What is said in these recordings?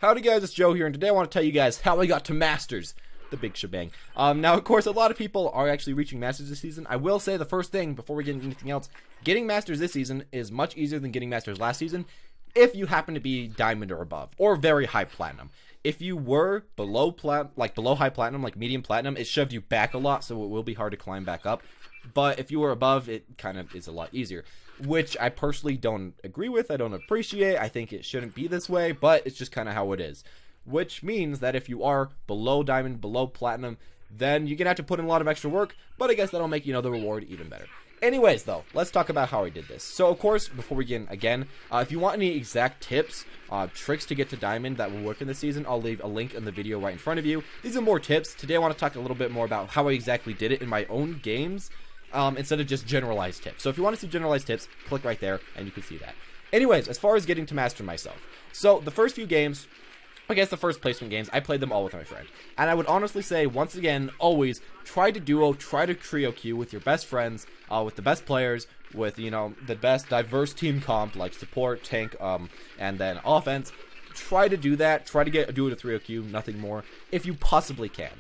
Howdy guys, it's Joe here, and today I want to tell you guys how I got to Masters. The big shebang. Now, of course, a lot of people are actually reaching Masters this season. I will say the first thing, before we get into anything else, getting Masters this season is much easier than getting Masters last season, if you happen to be Diamond or above, or very high Platinum. If you were below high Platinum, like medium Platinum, it shoved you back a lot, so it will be hard to climb back up. But if you were above, it kind of is a lot easier, which I personally don't agree with. I don't appreciate. I think it shouldn't be this way, but it's just kind of how it is. Which means that if you are below Diamond, below Platinum, then you're going to have to put in a lot of extra work, but I guess that'll make, the reward even better. Anyways, though, let's talk about how I did this. So, of course, before we begin, again, if you want any exact tips, tricks to get to Diamond that will work in this season, I'll leave a link in the video right in front of you. These are more tips. Today, I want to talk a little bit more about how I exactly did it in my own games, instead of just generalized tips. So, if you want to see generalized tips, click right there, and you can see that. Anyways, as far as getting to Master myself. So, the first few games, I guess the first placement games, I played them all with my friend. And I would honestly say, once again, always, try to duo, try to trio queue with your best friends, with the best players, with, the best diverse team comp, like support, tank, and then offense. Try to do that, try to do it a trio queue, nothing more, if you possibly can.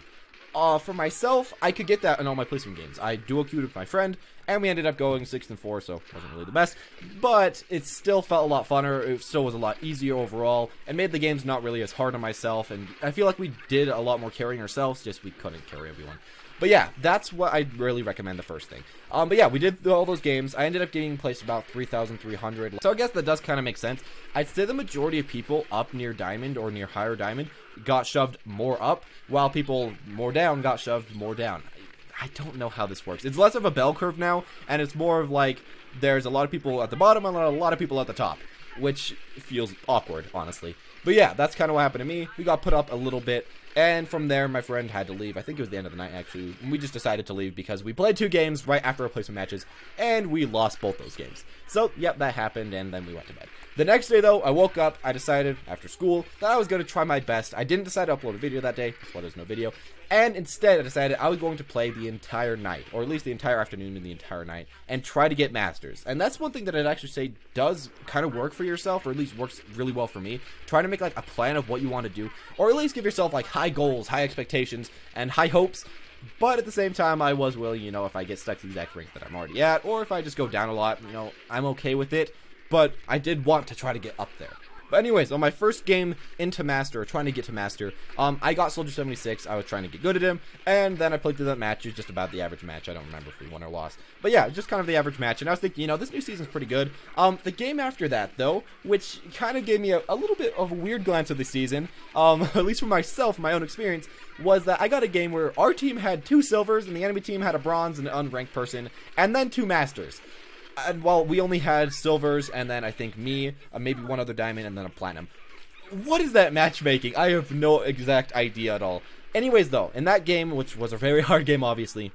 For myself, I could get that in all my placement games. I duo queued with my friend, and we ended up going 6-4, so it wasn't really the best. But it still felt a lot funner, it still was a lot easier overall, and made the games not really as hard on myself, and I feel like we did a lot more carrying ourselves, just we couldn't carry everyone. But yeah, that's what I'd really recommend the first thing. But yeah, we did all those games. I ended up getting placed about 3,300. So I guess that does kind of make sense. I'd say the majority of people up near Diamond or near higher Diamond got shoved more up, while people more down got shoved more down. I don't know how this works. It's less of a bell curve now, and it's more of like there's a lot of people at the bottom and a lot of people at the top, which feels awkward, honestly. But yeah, that's kind of what happened to me. We got put up a little bit. And from there, my friend had to leave. I think it was the end of the night, actually. We just decided to leave because we played 2 games right after our placement matches, and we lost both those games. So, yep, that happened, and then we went to bed. The next day, though, I woke up. I decided, after school, that I was going to try my best. I didn't decide to upload a video that day. That's why there's no video. And instead, I decided I was going to play the entire night, or at least the entire afternoon and the entire night, and try to get Masters. And that's one thing that I'd actually say does kind of work for yourself, or at least works really well for me. Try to make, like, a plan of what you want to do, or at least give yourself, like, high goals, high expectations, and high hopes. But at the same time, I was willing, if I get stuck to the exact rank that I'm already at, or if I just go down a lot, I'm okay with it. But I did want to try to get up there. But anyways, on my first game into Master, or trying to get to Master, I got Soldier 76, I was trying to get good at him, and then I played through that match. It was just about the average match. I don't remember if we won or lost. But yeah, just kind of the average match, and I was thinking, this new season's pretty good. The game after that, though, which kind of gave me a little bit of a weird glance of the season, at least for myself, my own experience, was that I got a game where our team had 2 silvers, and the enemy team had a bronze and an unranked person, and then 2 masters. And while we only had silvers, and then I think me, maybe one other diamond, and then a platinum. What is that matchmaking? I have no exact idea at all. Anyways, though, in that game, which was a very hard game, obviously,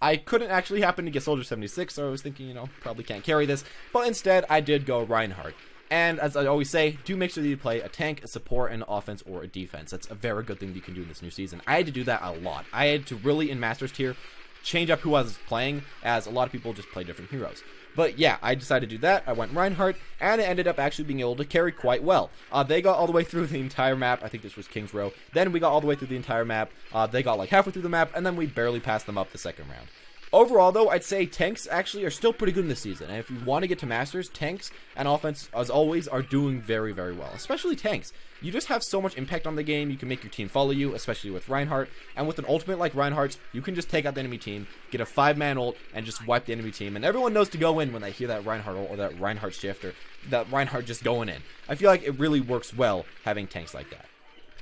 I couldn't actually happen to get Soldier 76, so I was thinking, probably can't carry this. But instead, I did go Reinhardt. And as I always say, do make sure that you play a tank, a support, an offense, or a defense. That's a very good thing that you can do in this new season. I had to do that a lot. I had to really, in Masters tier, change up who I was playing, as a lot of people just play different heroes. But yeah, I decided to do that. I went Reinhardt, and it ended up actually being able to carry quite well. They got all the way through the entire map. I think this was King's Row. Then we got all the way through the entire map. They got like halfway through the map, and then we barely passed them up the second round. Overall, though, I'd say tanks actually are still pretty good in this season. And if you want to get to Masters, tanks and offense, as always, are doing very, very well. Especially tanks. You just have so much impact on the game. You can make your team follow you, especially with Reinhardt. And with an ultimate like Reinhardt's, you can just take out the enemy team, get a 5-man ult, and just wipe the enemy team. And everyone knows to go in when they hear that Reinhardt ult or that Reinhardt shift or that Reinhardt just going in. I feel like it really works well having tanks like that.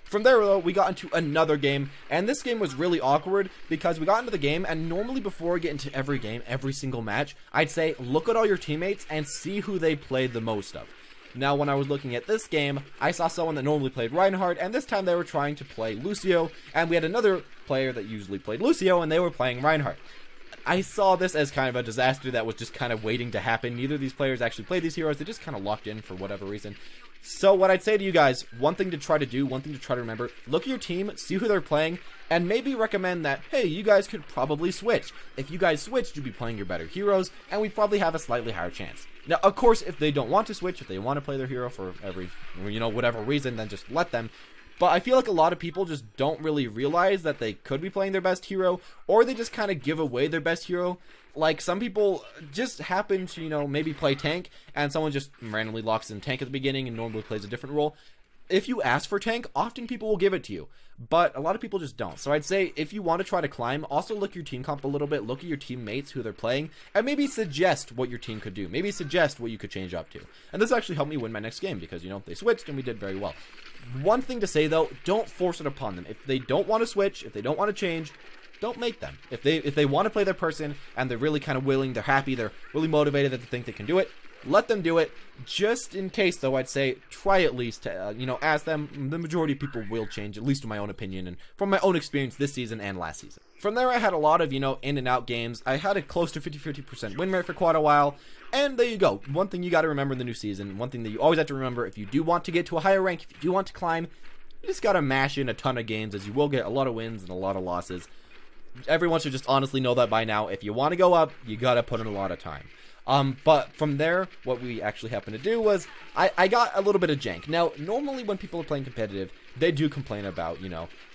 From there, though, we got into another game, and this game was really awkward because we got into the game, and normally before I get into every game, every single match, I'd say, look at all your teammates and see who they played the most of. Now, when I was looking at this game, I saw someone that normally played Reinhardt, and this time they were trying to play Lucio, and we had another player that usually played Lucio, and they were playing Reinhardt. I saw this as kind of a disaster that was just kind of waiting to happen. Neither of these players actually played these heroes. They just kind of locked in for whatever reason. So what I'd say to you guys, one thing to try to do, one thing to try to remember, look at your team, see who they're playing, and maybe recommend that, hey, you guys could probably switch. If you guys switched, you'd be playing your better heroes, and we'd probably have a slightly higher chance. Now, of course, if they don't want to switch, if they want to play their hero for every, whatever reason, then just let them. But I feel like a lot of people just don't really realize that they could be playing their best hero, or they just kind of give away their best hero. Like, some people just happen to, maybe play tank, and someone just randomly locks in tank at the beginning and normally plays a different role. If you ask for tank, often people will give it to you, but a lot of people just don't. So I'd say if you want to try to climb, also look at your team comp a little bit, look at your teammates, who they're playing, and maybe suggest what your team could do. Maybe suggest what you could change up to. And this actually helped me win my next game because, they switched and we did very well. One thing to say though, don't force it upon them. If they don't want to switch, if they don't want to change, don't make them. If they want to play their person and they're really kind of willing, they're happy, they're really motivated that they think they can do it, let them do it. Just in case, though, I'd say try at least to, ask them. The majority of people will change, at least in my own opinion, and from my own experience this season and last season. From there, I had a lot of, in and out games. I had a close to 50% win rate for quite a while, and there you go. One thing you got to remember in the new season, one thing that you always have to remember, if you do want to get to a higher rank, if you do want to climb, you just got to mash in a ton of games, as you will get a lot of wins and a lot of losses. Everyone should just honestly know that by now. If you want to go up, you got to put in a lot of time. But from there, what we actually happened to do was, I got a little bit of jank. Now, normally when people are playing competitive, they do complain about,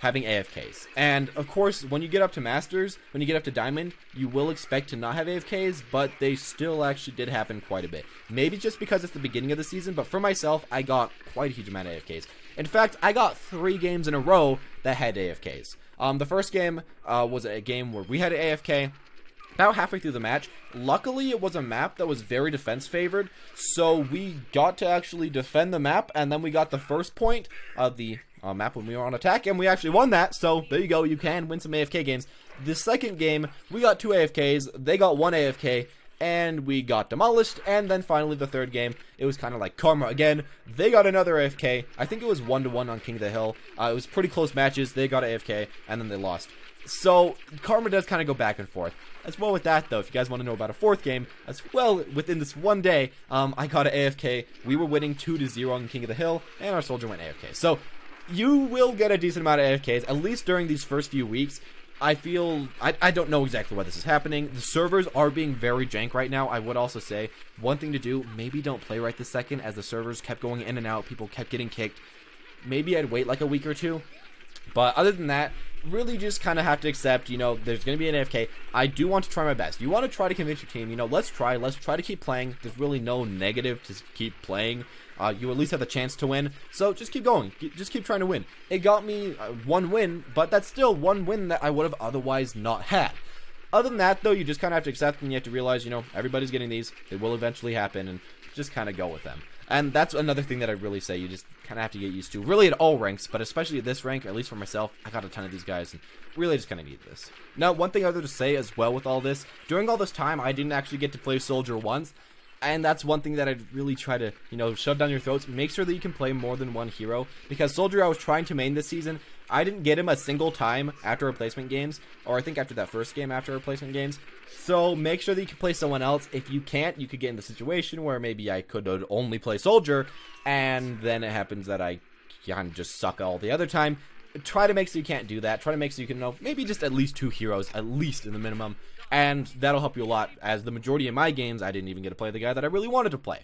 having AFKs. And, of course, when you get up to Masters, when you get up to Diamond, you will expect to not have AFKs, but they still actually did happen quite a bit. Maybe just because it's the beginning of the season, but for myself, I got quite a huge amount of AFKs. In fact, I got 3 games in a row that had AFKs. The first game was a game where we had an AFK. About halfway through the match, luckily it was a map that was very defense favored, so we got to actually defend the map, and then we got the first point of the map when we were on attack, and we actually won that. So there you go, you can win some AFK games. The second game, we got 2 AFKs, they got 1 AFK, and we got demolished. And then finally the third game, it was kind of like karma again. They got another AFK. I think it was 1-1 on King of the Hill. It was pretty close matches. They got AFK, and then they lost. So karma does kind of go back and forth. As well with that, though, if you guys want to know about a fourth game, as well, within this one day, I got an AFK. We were winning 2-0 on King of the Hill, and our soldier went AFK. So you will get a decent amount of AFKs, at least during these first few weeks. I feel, I don't know exactly why this is happening. The servers are being very jank right now. I would also say, one thing to do, maybe don't play right this second, as the servers kept going in and out, people kept getting kicked. Maybe I'd wait like a week or two. But other than that, really just kind of have to accept, there's going to be an AFK. I do want to try my best. You want to try to convince your team, let's try to keep playing. There's really no negative to keep playing. You at least have the chance to win, so just keep going. Just keep trying to win. It got me 1 win, but that's still 1 win that I would have otherwise not had. Other than that, though, you just kind of have to accept, and you have to realize, everybody's getting these. They will eventually happen, and just kind of go with them. And that's another thing that I really say you just kind of have to get used to. Really at all ranks, but especially at this rank, at least for myself, I got a ton of these guys, and really just kind of need this. Now, one thing other to say as well with all this, during all this time, I didn't actually get to play Soldier once. And that's one thing that I'd really try to, shove down your throats. Make sure that you can play more than one hero. Because Soldier, I was trying to main this season. I didn't get him a single time after replacement games. Or I think after that first game after replacement games. So make sure that you can play someone else. If you can't, you could get in the situation where maybe I could only play Soldier. And then it happens that I can just suck all the other time. Try to make so you can't do that. Try to make so you can know maybe just at least 2 heroes, at least in the minimum. And that'll help you a lot, as the majority of my games, I didn't even get to play the guy that I really wanted to play.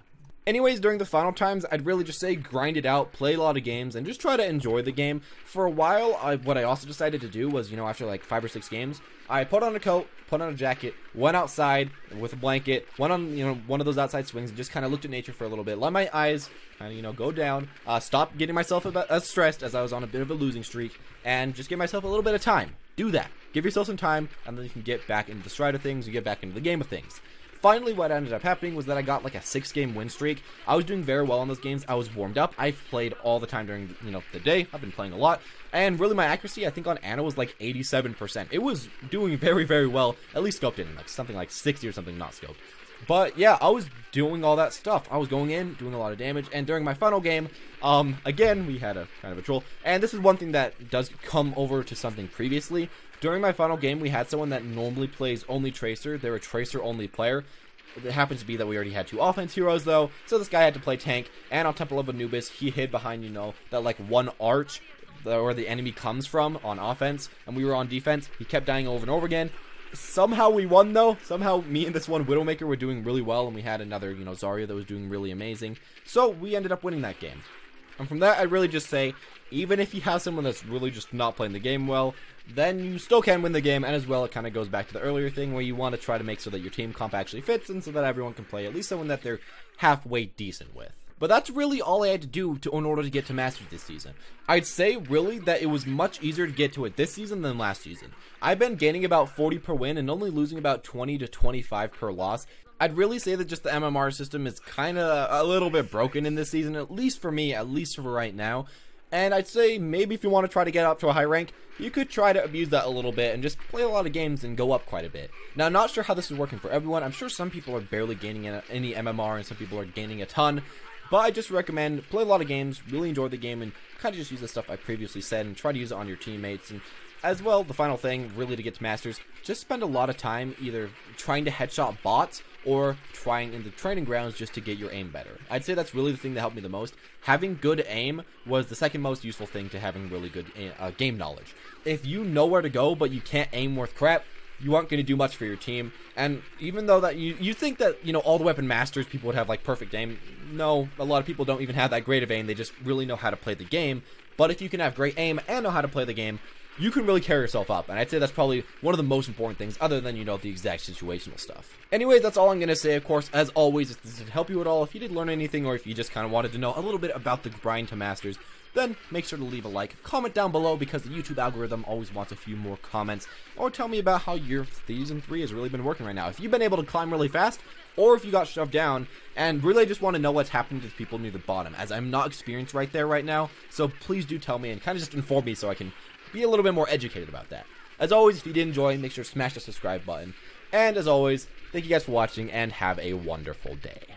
Anyways, during the final times, I'd really just say grind it out, play a lot of games, and just try to enjoy the game. For a while, what I also decided to do was, after like 5 or 6 games, I put on a coat, put on a jacket, went outside with a blanket, went on, one of those outside swings, and just kind of looked at nature for a little bit. Let my eyes kind of, go down, stop getting myself as stressed as I was on a bit of a losing streak, and just give myself a little bit of time. Do that. Give yourself some time, and then you can get back into the stride of things, you get back into the game of things. Finally, what ended up happening was that I got like a 6-game win streak. I was doing very well in those games. I was warmed up. I played all the time during, the day. I've been playing a lot. And really my accuracy, I think on Ana was like 87%. It was doing very, very well. At least scoped in, like something like 60 or something not scoped. But yeah, I was doing all that stuff. I was going in, doing a lot of damage. And during my final game, again, we had a kind of a troll. And this is one thing that does come over to something previously. During my final game, we had someone that normally plays only Tracer. They're a Tracer-only player. It happens to be that we already had 2 offense heroes, though. So this guy had to play tank. And on Temple of Anubis, he hid behind, that like one arch where the enemy comes from on offense. And we were on defense. He kept dying over and over again. Somehow we won, though. Somehow me and this one Widowmaker were doing really well, and we had another, Zarya that was doing really amazing. So we ended up winning that game. And from that, I'd really just say, even if you have someone that's really just not playing the game well, then you still can win the game. And as well, it kind of goes back to the earlier thing where you want to try to make so that your team comp actually fits, and so that everyone can play at least someone that they're halfway decent with. But that's really all I had to do in order to get to Masters this season. I'd say, really, that it was much easier to get to it this season than last season. I've been gaining about 40 per win and only losing about 20 to 25 per loss. I'd really say that just the MMR system is kind of a little bit broken in this season, at least for me, at least for right now. And I'd say maybe if you want to try to get up to a high rank, you could try to abuse that a little bit and just play a lot of games and go up quite a bit. Now, I'm not sure how this is working for everyone. I'm sure some people are barely gaining any MMR and some people are gaining a ton. But I just recommend play a lot of games, really enjoy the game, and kind of just use the stuff I previously said and try to use it on your teammates. And as well, the final thing, really to get to Masters, just spend a lot of time either trying to headshot bots or trying in the training grounds just to get your aim better. I'd say that's really the thing that helped me the most. Having good aim was the second most useful thing to having really good game knowledge. If you know where to go but you can't aim worth crap, you aren't going to do much for your team. And even though that you think that, all the weapon masters, people would have like perfect aim. No, a lot of people don't even have that great of aim. They just really know how to play the game. But if you can have great aim and know how to play the game, you can really carry yourself up. And I'd say that's probably one of the most important things, other than, the exact situational stuff. Anyways, that's all I'm going to say. Of course, as always, if this did help you at all, if you did learn anything, or if you just kind of wanted to know a little bit about the grind to Masters, then make sure to leave a like, comment down below, because the YouTube algorithm always wants a few more comments, or tell me about how your Season 3 has really been working right now. If you've been able to climb really fast, or if you got shoved down, and really just want to know what's happening to the people near the bottom, as I'm not experienced right there right now, so please do tell me, and kind of just inform me so I can be a little bit more educated about that. As always, if you did enjoy, make sure to smash the subscribe button, and as always, thank you guys for watching, and have a wonderful day.